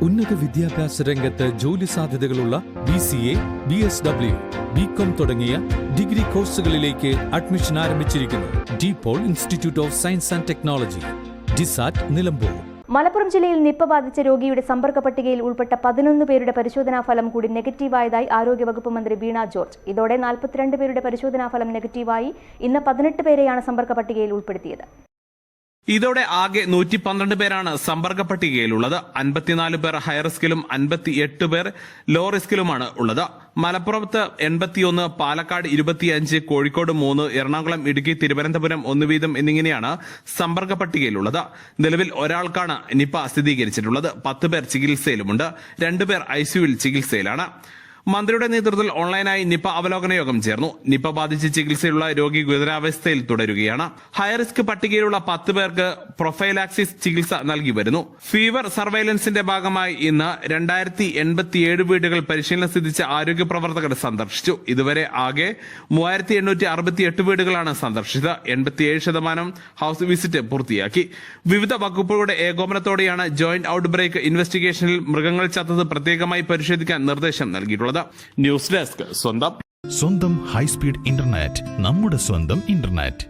ഉന്നത വിദ്യാഭ്യാസ രംഗത്ത് ജോലി സാധ്യതകളുള്ള BCA, BSW, BCom തുടങ്ങിയ ഡിഗ്രി കോഴ്സുകളിലേക്ക് അഡ്മിഷൻ ആരംഭിച്ചിരിക്കുന്നു. DPOL institute of science and technology, DISAT, Nilambur. Malappuram ജില്ലയിൽ നിപ്പ ബാധിച്ച രോഗിയുടെ സമ്പർക്ക പട്ടികയിൽ ഉൾപ്പെട്ട 11 പേരുടെ പരിശോധനാ ഫലം കൂടി നെഗറ്റീവായതായി ആരോഗ്യവകുപ്പ് മന്ത്രി വീണ ജോർജ്. ഇതോടെ 42 പേരുടെ പരിശോധനാ ഫലം നെഗറ്റീവായി. ഇന്ന് 18 പേരെയാണ് സമ്പർക്ക പട്ടികയിൽ ഉൾപ്പെടുത്തിയത്. ഇതോടെ ആകെ 112 പേരാണ് സമ്പർക്ക പട്ടികയിലുള്ളത്. 54 പേർ ഹൈ റിസ്കിലും 58 പേർ ലോ റിസ്കിലുമാണ് ഉള്ളത്. മലപ്പുറത്ത് 81, പാലക്കാട് 25, കോഴിക്കോട് 3, എറണാകുളം, ഇടുക്കി, തിരുവനന്തപുരം 1 വീതം എന്നിങ്ങനെയാണ് സമ്പർക്ക പട്ടികയിലുള്ളത്. നിലവിൽ ഒരാൾക്കാണ് നിപ സ്ഥിരീകരിച്ചിട്ടുള്ളത്. 10 പേർ ചികിത്സയിലുമുണ്ട്. 2 പേർ ICUവിൽ ചികിത്സയിലാണ്. മന്ത്രിയുടെ നേതൃത്വത്തിൽ ഓൺലൈനായി നിപ അവലോകന യോഗം ചേർന്നു. നിപ ബാധിച്ച് ചികിത്സയിലുള്ള രോഗി ഗുരുതരാവസ്ഥയിൽ തുടരുകയാണ്. ഹൈറിസ്ക് പട്ടികയിലുള്ള 10 പേർക്ക് പ്രൊഫൈലാക്സിസ് ചികിത്സ നൽകി വരുന്നു. ഫീവർ സർവൈലൻസിന്റെ ഭാഗമായി ഇന്ന് 2087 വീടുകൾ പരിശീലനം സിദ്ധിച്ച ആരോഗ്യ പ്രവർത്തകർ സന്ദർശിച്ചു. ഇതുവരെ ആകെ 3868 വീടുകളാണ് സന്ദർശിച്ചത്. 87% ഹൌസ് വിസിറ്റ് പൂർത്തിയാക്കി. വിവിധ വകുപ്പുകളുടെ ഏകോപനത്തോടെയാണ് ജോയിന്റ് ഔട്ട്ബ്രേക്ക് ഇൻവെസ്റ്റിഗേഷനിൽ മൃഗങ്ങൾ ചത്തത് പ്രത്യേകമായി പരിശോധിക്കാൻ നിർദ്ദേശം നൽകിയിട്ടുള്ളത്. ന്യൂസ് ഡെസ്ക് സ്വന്തം ഹൈസ്പീഡ് ഇന്റർനെറ്റ്, നമ്മുടെ സ്വന്തം ഇന്റർനെറ്റ്.